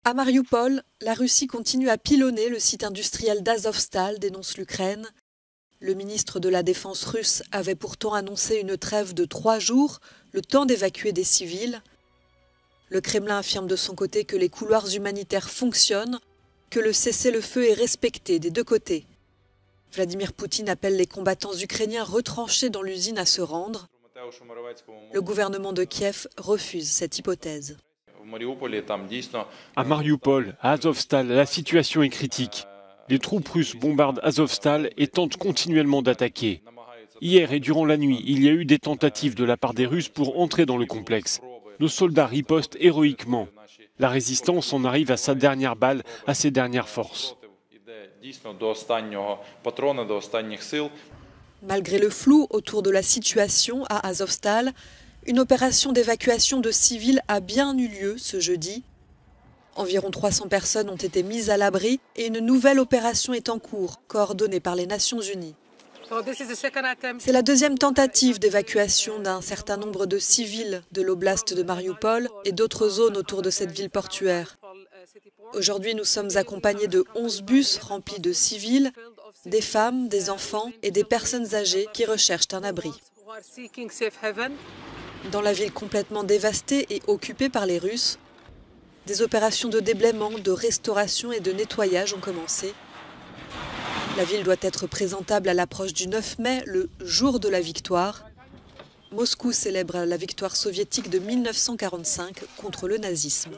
À Marioupol, la Russie continue à pilonner le site industriel d'Azovstal, dénonce l'Ukraine. Le ministre de la Défense russe avait pourtant annoncé une trêve de 3 jours, le temps d'évacuer des civils. Le Kremlin affirme de son côté que les couloirs humanitaires fonctionnent, que le cessez-le-feu est respecté des deux côtés. Vladimir Poutine appelle les combattants ukrainiens retranchés dans l'usine à se rendre. Le gouvernement de Kiev refuse cette hypothèse. À Marioupol, à Azovstal, la situation est critique. Les troupes russes bombardent Azovstal et tentent continuellement d'attaquer. Hier et durant la nuit, il y a eu des tentatives de la part des Russes pour entrer dans le complexe. Nos soldats ripostent héroïquement. La résistance en arrive à sa dernière balle, à ses dernières forces. Malgré le flou autour de la situation à Azovstal, une opération d'évacuation de civils a bien eu lieu ce jeudi. Environ 300 personnes ont été mises à l'abri et une nouvelle opération est en cours, coordonnée par les Nations Unies. C'est la deuxième tentative d'évacuation d'un certain nombre de civils de l'oblast de Marioupol et d'autres zones autour de cette ville portuaire. Aujourd'hui, nous sommes accompagnés de 11 bus remplis de civils, des femmes, des enfants et des personnes âgées qui recherchent un abri. Dans la ville complètement dévastée et occupée par les Russes, des opérations de déblaiement, de restauration et de nettoyage ont commencé. La ville doit être présentable à l'approche du 9 mai, le jour de la victoire. Moscou célèbre la victoire soviétique de 1945 contre le nazisme.